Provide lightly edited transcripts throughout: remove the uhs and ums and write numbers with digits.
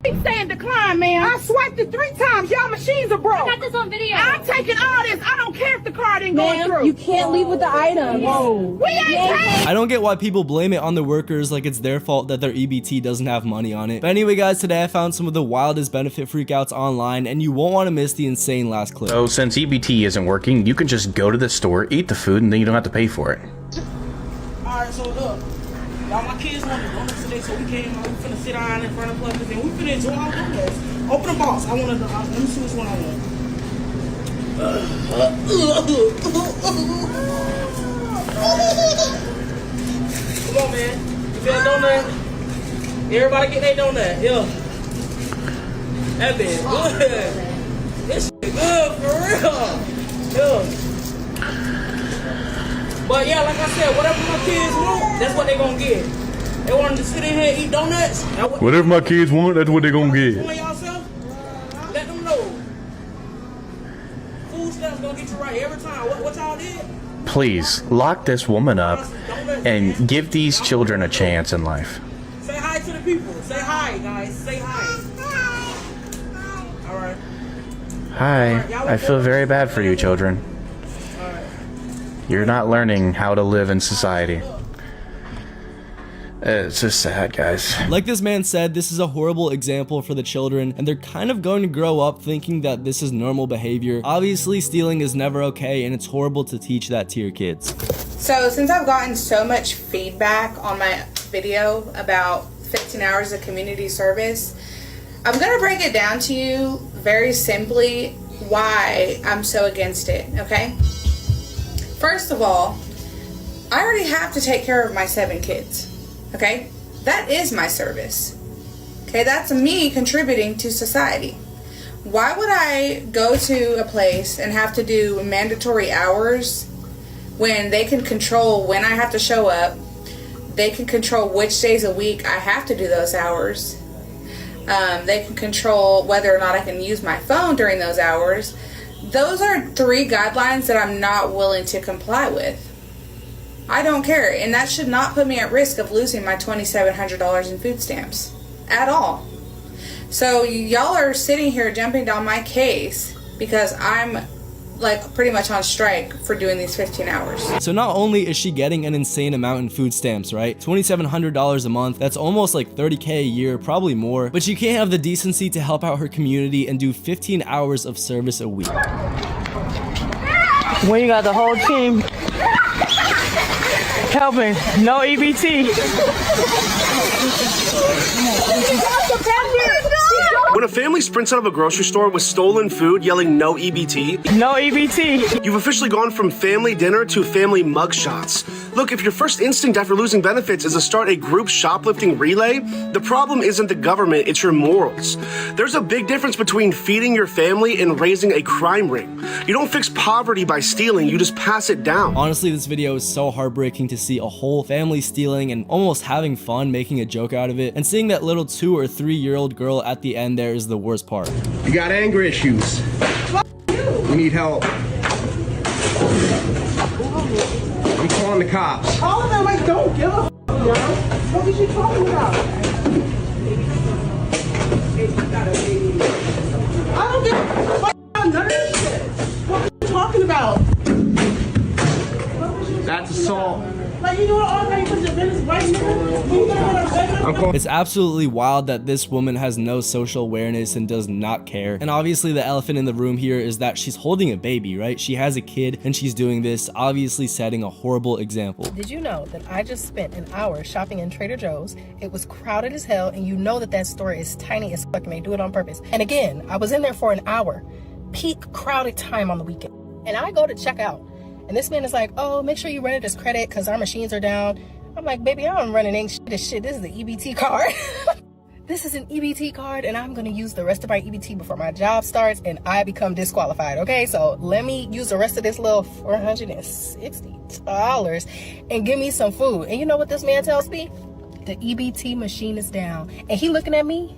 keep saying decline, man. I swiped it 3 times. Y'all machines are broke. I got this on video. I'm taking all this. I don't care if the card ain't going through. You can't leave with the item. Whoa. We ain't paying. I don't get why people blame it on the workers like it's their fault that their EBT doesn't have money on it. But anyway guys, today I found some of the wildest benefit freakouts online and you won't want to miss the insane last clip. So since EBT isn't working, you can just go to the store, eat the food, and then you don't have to pay for it. Alright, so look. Y'all, my kids want to donuts today, so we finna sit down in front of pluggers and we finna enjoy our donuts. Open the box. I want to, let me see which one I want. Come on, man. You feel a donut? Everybody get their donut. Yeah. That bit good. This shit good for real. Yeah. But yeah, like I said, whatever my kids want, that's what they gonna get. They want to sit in here and eat donuts. Whatever my kids want, that's what they gonna get. Let them know. Food stuff's gonna get you right every time. What y'all did? Please, lock this woman up and give these children a chance in life. Say hi to the people. Say hi, guys. Say hi. Alright. Hi, I feel very bad for you children. You're not learning how to live in society. It's just sad, guys. Like this man said, this is a horrible example for the children, and they're kind of going to grow up thinking that this is normal behavior. Obviously, stealing is never okay, and it's horrible to teach that to your kids. So since I've gotten so much feedback on my video about 15 hours of community service, I'm gonna break it down to you very simply why I'm so against it, okay? First of all, I already have to take care of my 7 kids, okay? That is my service, okay? That's me contributing to society. Why would I go to a place and have to do mandatory hours when they can control when I have to show up? They can control which days a week I have to do those hours. They can control whether or not I can use my phone during those hours. Those are 3 guidelines that I'm not willing to comply with. I don't care, and that should not put me at risk of losing my $2,700 in food stamps at all. So y'all are sitting here jumping down my case because I'm like pretty much on strike for doing these 15 hours. So not only is she getting an insane amount in food stamps, right? $2,700 a month, that's almost like $30K a year, probably more, but she can't have the decency to help out her community and do 15 hours of service a week. When you got the whole team helping, no EBT. When a family sprints out of a grocery store with stolen food yelling no EBT, no EBT, you've officially gone from family dinner to family mugshots. Look, if your first instinct after losing benefits is to start a group shoplifting relay, the problem isn't the government, it's your morals. There's a big difference between feeding your family and raising a crime ring. You don't fix poverty by stealing, you just pass it down. Honestly, this video is so heartbreaking to see a whole family stealing and almost having fun making a joke out of it, and seeing that little 2 or 3-year-old girl at the end there is the worst part. You got anger issues. You need help. I'm calling the cops. All of them, like, don't give a f***, yo. What is she talking about? I don't give a f*** about none of this shit. What are you talking about? That's assault. Like, you know what, all right, put your business right here. It's absolutely wild that this woman has no social awareness and does not care. And obviously the elephant in the room here is that she's holding a baby, right? She has a kid and she's doing this, obviously setting a horrible example. Did you know that I just spent an hour shopping in Trader Joe's? It was crowded as hell, and you know that that store is tiny as fuck and they do it on purpose. And again, I was in there for an hour, peak crowded time on the weekend. And I go to check out. And this man is like, oh, make sure you run it as credit because our machines are down. I'm like, baby, I'm running ain't shit as shit. This is the EBT card. This is an EBT card, and I'm going to use the rest of my EBT before my job starts and I become disqualified, okay? So let me use the rest of this little $460 and give me some food. And you know what this man tells me? The EBT machine is down. And he looking at me,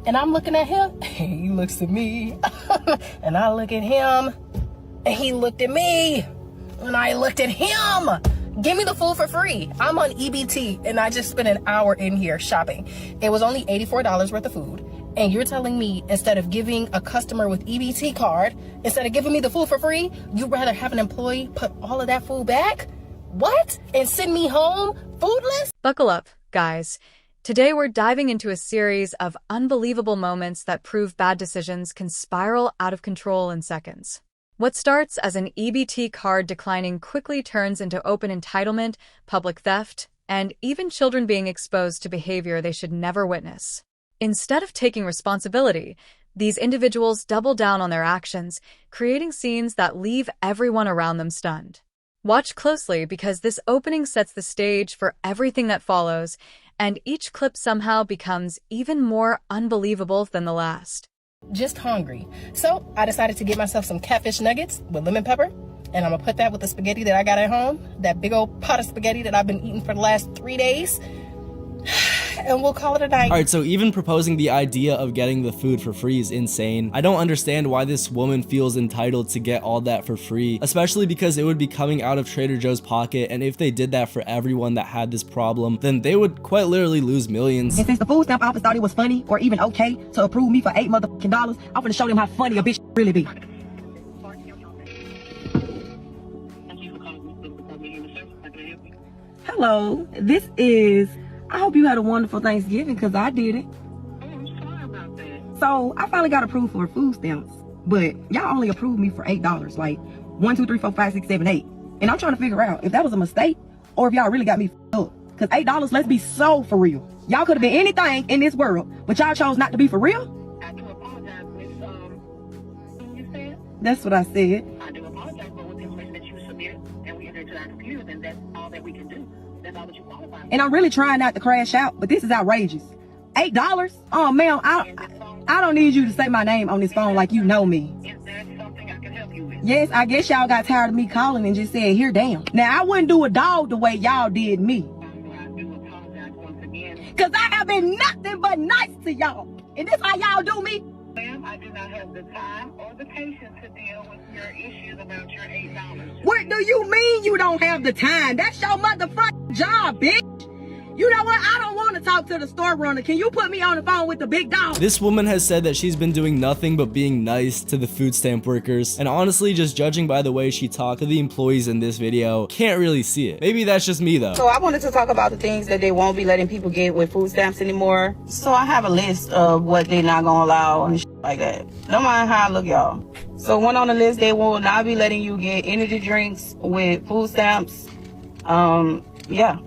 and I'm looking at him. He looks at me, and I look at him, and he looked at me. And I looked at him. Give me the food for free. I'm on EBT and I just spent an hour in here shopping. It was only $84 worth of food. And you're telling me instead of giving a customer with EBT card, instead of giving me the food for free, you'd rather have an employee put all of that food back? What? And send me home foodless? Buckle up, guys. Today we're diving into a series of unbelievable moments that prove bad decisions can spiral out of control in seconds. What starts as an EBT card declining quickly turns into open entitlement, public theft, and even children being exposed to behavior they should never witness. Instead of taking responsibility, these individuals double down on their actions, creating scenes that leave everyone around them stunned. Watch closely because this opening sets the stage for everything that follows, and each clip somehow becomes even more unbelievable than the last. Just hungry. So I decided to get myself some catfish nuggets with lemon pepper, and I'm gonna put that with the spaghetti that I got at home, that big old pot of spaghetti that I've been eating for the last 3 days. And we'll call it a night. Alright, so even proposing the idea of getting the food for free is insane. I don't understand why this woman feels entitled to get all that for free, especially because it would be coming out of Trader Joe's pocket, and if they did that for everyone that had this problem, then they would quite literally lose millions. And since the food stamp office thought it was funny or even okay to approve me for $8 motherfucking, I'm gonna show them how funny a bitch really be. Hello, this is... I hope you had a wonderful Thanksgiving, because I didn't. So, I finally got approved for food stamps, but y'all only approved me for $8, like 1, 2, 3, 4, 5, 6, 7, 8. And I'm trying to figure out if that was a mistake or if y'all really got me up. Because $8, let's be so for real. Y'all could have been anything in this world, but y'all chose not to be for real? I do apologize, Miss, you said? That's what I said. I do apologize, but with the information that you submitted and we entered to our computer, then that's all that we can do. That's all that you qualify for. And I'm really trying not to crash out, but this is outrageous. $8? Oh, ma'am, I don't need you to say my name on this phone like you know me. Is there something I can help you with? Yes, I guess y'all got tired of me calling and just said, here, damn. Now, I wouldn't do a dog the way y'all did me. I do apologize once again. Because I have been nothing but nice to y'all. And this how y'all do me? Ma'am, I do not have the time or the patience to deal with your issues about your $8. What do you mean you don't have the time? That's your motherfucking job, bitch. You know what? I don't want to talk to the store runner. Can you put me on the phone with the big dog? This woman has said that she's been doing nothing but being nice to the food stamp workers. And honestly, just judging by the way she talked to the employees in this video, can't really see it. Maybe that's just me though. So I wanted to talk about the things that they won't be letting people get with food stamps anymore. So I have a list of what they're not gonna allow and shit like that. Don't mind how I look, y'all. So one on the list, they will not be letting you get energy drinks with food stamps. Yeah.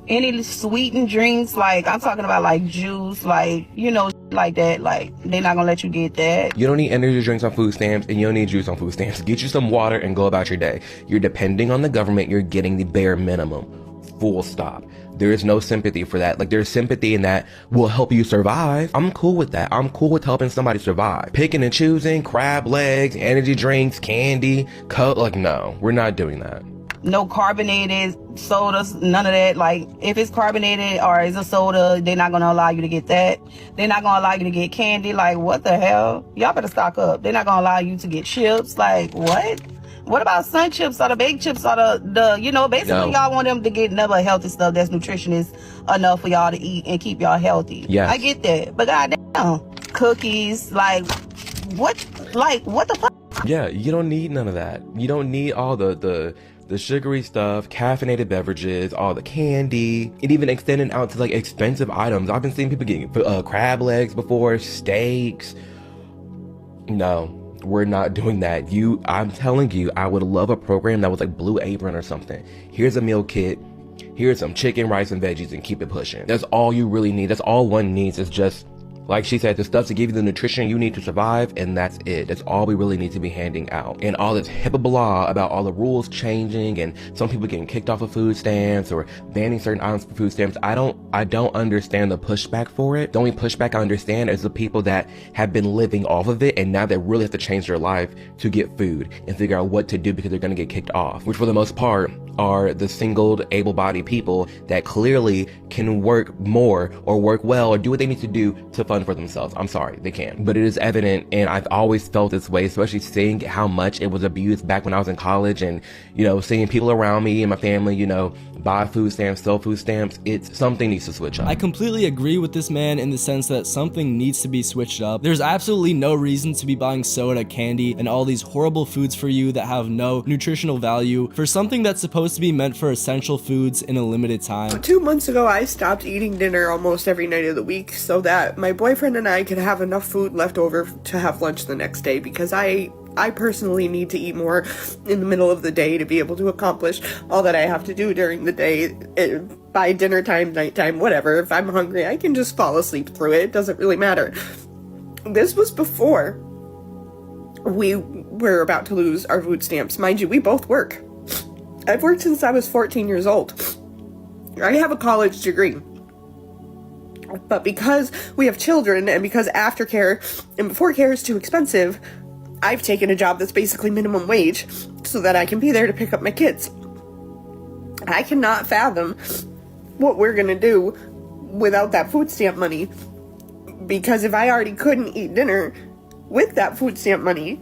Any sweetened drinks, like I'm talking about like juice, like, you know, like that, like they're not gonna let you get that. You don't need energy drinks on food stamps and you don't need juice on food stamps. Get you some water and go about your day. You're depending on the government, you're getting the bare minimum. Full stop. There is no sympathy for that. Like, there's sympathy in that will help you survive. I'm cool with that. I'm cool with helping somebody survive. Picking and choosing, crab legs, energy drinks, candy, Coke, like, no, we're not doing that. No carbonated sodas, none of that. Like, if it's carbonated or it's a soda, they're not gonna allow you to get that. They're not gonna allow you to get candy. Like, what the hell? Y'all better stock up. They're not gonna allow you to get chips. Like, what? What about sun chips or the baked chips or the you know, basically y'all want them to get another healthy stuff that's nutritionist enough for y'all to eat and keep y'all healthy. Yes. I get that. But goddamn, cookies, like, what the fuck? Yeah, you don't need none of that. You don't need all the sugary stuff, caffeinated beverages, all the candy, and even extending out to like expensive items. I've been seeing people getting crab legs before, steaks. No, we're not doing that. I'm telling you, I would love a program that was like Blue Apron or something. Here's a meal kit, here's some chicken, rice, and veggies, and keep it pushing. That's all you really need. That's all one needs, is just, like she said, the stuff to give you the nutrition you need to survive, and that's it. That's all we really need to be handing out. And all this HIPAA blah about all the rules changing and some people getting kicked off of food stamps or banning certain items for food stamps, I don't understand the pushback for it. The only pushback I understand is the people that have been living off of it and now they really have to change their life to get food and figure out what to do because they're going to get kicked off, which for the most part are the singled, able-bodied people that clearly can work more or work well or do what they need to do to fund for themselves. I'm sorry, they can't. But it is evident, and I've always felt this way, especially seeing how much it was abused back when I was in college and, you know, seeing people around me and my family, you know, buy food stamps, sell food stamps. It's something needs to switch up. I completely agree with this man in the sense that something needs to be switched up. There's absolutely no reason to be buying soda, candy, and all these horrible foods for you that have no nutritional value for something that's supposed to be meant for essential foods in a limited time. 2 months ago, I stopped eating dinner almost every night of the week so that my boyfriend and I could have enough food left over to have lunch the next day, because I personally need to eat more in the middle of the day to be able to accomplish all that I have to do during the day. By dinner time, nighttime, whatever. If I'm hungry, I can just fall asleep through it. It doesn't really matter. This was before we were about to lose our food stamps. Mind you, we both work. I've worked since I was 14 years old. I have a college degree. But because we have children, and because aftercare and before care is too expensive, I've taken a job that's basically minimum wage so that I can be there to pick up my kids. I cannot fathom what we're gonna do without that food stamp money, because if I already couldn't eat dinner with that food stamp money.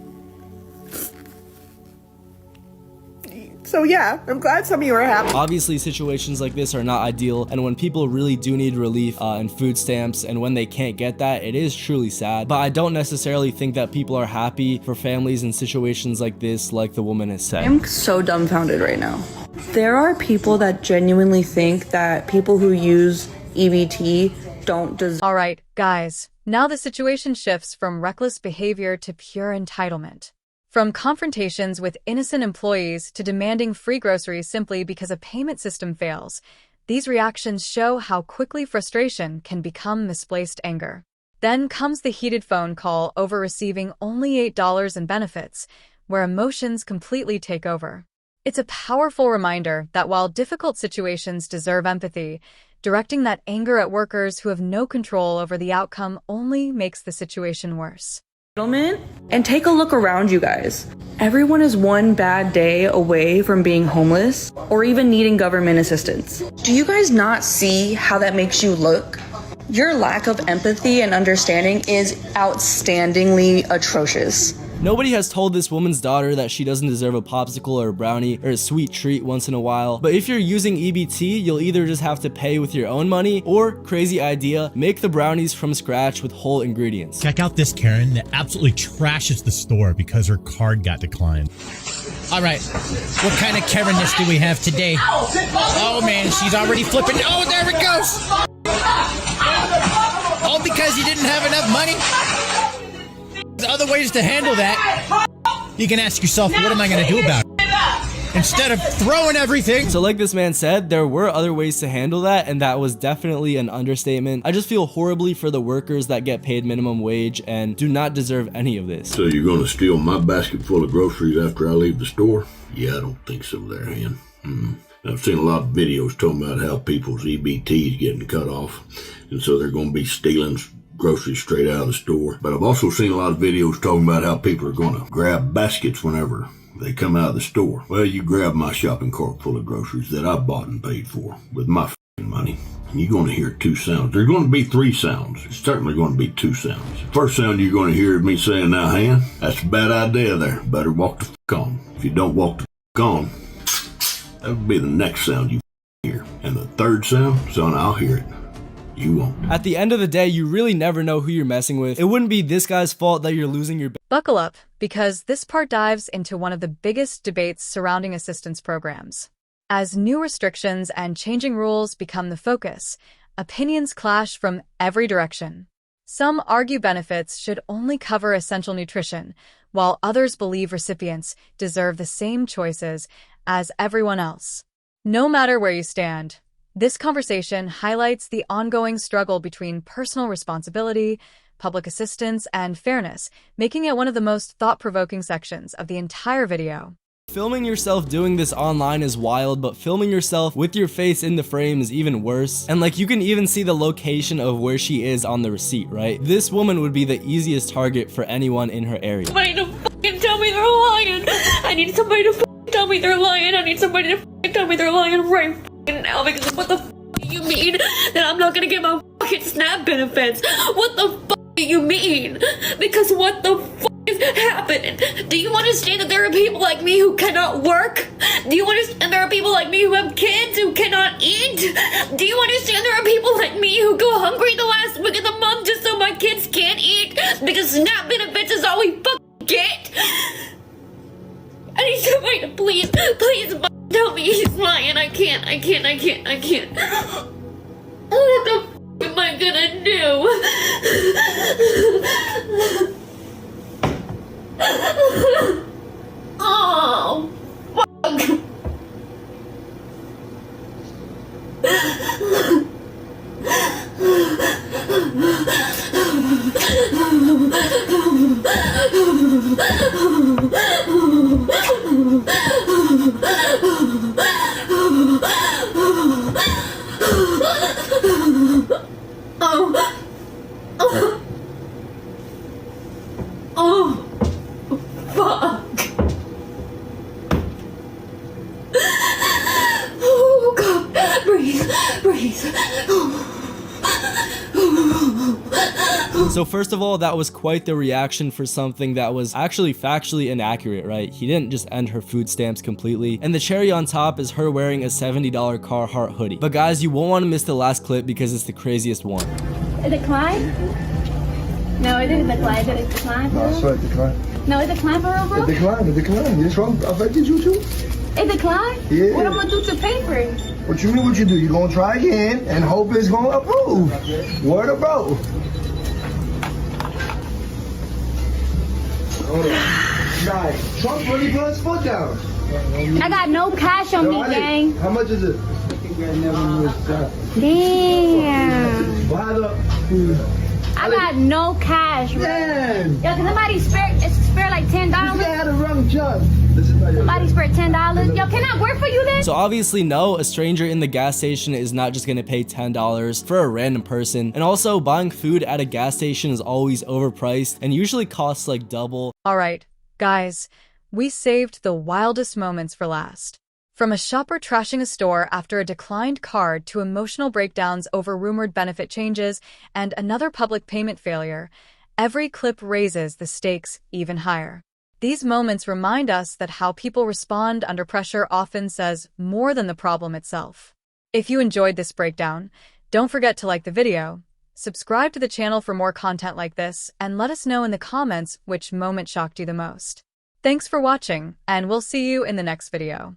So yeah, I'm glad some of you are happy. Obviously, situations like this are not ideal, and when people really do need relief and food stamps, and when they can't get that, it is truly sad. But I don't necessarily think that people are happy for families in situations like this, like the woman has said. I'm so dumbfounded right now. There are people that genuinely think that people who use EBT don't deserve. All right, guys, now the situation shifts from reckless behavior to pure entitlement. From confrontations with innocent employees to demanding free groceries simply because a payment system fails, these reactions show how quickly frustration can become misplaced anger. Then comes the heated phone call over receiving only $8 in benefits, where emotions completely take over. It's a powerful reminder that while difficult situations deserve empathy, directing that anger at workers who have no control over the outcome only makes the situation worse. And take a look around you guys. Everyone is one bad day away from being homeless or even needing government assistance. Do you guys not see how that makes you look? Your lack of empathy and understanding is outstandingly atrocious. Nobody has told this woman's daughter that she doesn't deserve a popsicle or a brownie or a sweet treat once in a while. But if you're using EBT, you'll either just have to pay with your own money, or, crazy idea, make the brownies from scratch with whole ingredients. Check out this Karen that absolutely trashes the store because her card got declined. All right, what kind of Karen-ness do we have today? Oh man, she's already flipping. Oh, there it goes. All because you didn't have enough money? There's other ways to handle that. You can ask yourself, what am I going to do about it? Instead of throwing everything. So like this man said, there were other ways to handle that, and that was definitely an understatement. I just feel horribly for the workers that get paid minimum wage and do not deserve any of this. So you're going to steal my basket full of groceries after I leave the store? Yeah, I don't think so there, Hen. I've seen a lot of videos talking about how people's EBT is getting cut off, and so they're going to be stealing groceries straight out of the store. But I've also seen a lot of videos talking about how people are going to grab baskets whenever they come out of the store. Well, you grab my shopping cart full of groceries that I bought and paid for with my money, and you're going to hear two sounds. There's going to be three sounds. It's certainly going to be two sounds. First sound you're going to hear is me saying, now, Han, that's a bad idea there. Better walk the f*** on. If you don't walk the f*** on, that would be the next sound you hear. And the third sound, son, I'll hear it. You won't. At the end of the day, you really never know who you're messing with. It wouldn't be this guy's fault that you're losing your... Buckle up, because this part dives into one of the biggest debates surrounding assistance programs. As new restrictions and changing rules become the focus, opinions clash from every direction. Some argue benefits should only cover essential nutrition, while others believe recipients deserve the same choices as everyone else. No matter where you stand, this conversation highlights the ongoing struggle between personal responsibility, public assistance, and fairness, making it one of the most thought-provoking sections of the entire video. Filming yourself doing this online is wild, but filming yourself with your face in the frame is even worse. And like, you can even see the location of where she is on the receipt, right? This woman would be the easiest target for anyone in her area. Somebody to fucking tell me they're lying. I need somebody to fucking tell me they're lying. I need somebody to fucking tell me they're lying right now, because what the fuck do you mean that I'm not gonna get my fucking SNAP benefits? What the fuck do you mean? Because what the fuck is happening? Do you understand that there are people like me who cannot work? Do you understand there are people like me who have kids who cannot eat? Do you understand there are people like me who go hungry the last week of the month just so my kids can't eat? Because SNAP benefits is all we fucking get. I need somebody to please tell me he's lying. I can't. What the f am I gonna do? Oh, fuck. Oh, fuck. Oh, God. Breathe. So first of all, that was quite the reaction for something that was actually factually inaccurate, right? He didn't just end her food stamps completely. And the cherry on top is her wearing a $70 Carhartt hoodie. But guys, you won't want to miss the last clip because it's the craziest one. A decline? No, it didn't decline. Did it decline? No, I swear it declined. No, it declined for real, bro? It declined. It's wrong. Affected you too? It declined? Yeah. What I'm gonna do to pay for it? What you mean what you do? You gonna try again and hope it's gonna approve. Word of bro. Hold on. Nah, Trump really put his foot down. I got no cash on me, gang. How much is it? Damn. Buy the... I got no cash, man. Yo, can somebody spare like $10? You had a wrong job. Somebody spare $10. Yo, can I work for you then? So obviously no, a stranger in the gas station is not just gonna pay $10 for a random person. And also buying food at a gas station is always overpriced and usually costs like double. All right, guys, we saved the wildest moments for last. From a shopper trashing a store after a declined card to emotional breakdowns over rumored benefit changes and another public payment failure, every clip raises the stakes even higher. These moments remind us that how people respond under pressure often says more than the problem itself. If you enjoyed this breakdown, don't forget to like the video, subscribe to the channel for more content like this, and let us know in the comments which moment shocked you the most. Thanks for watching, and we'll see you in the next video.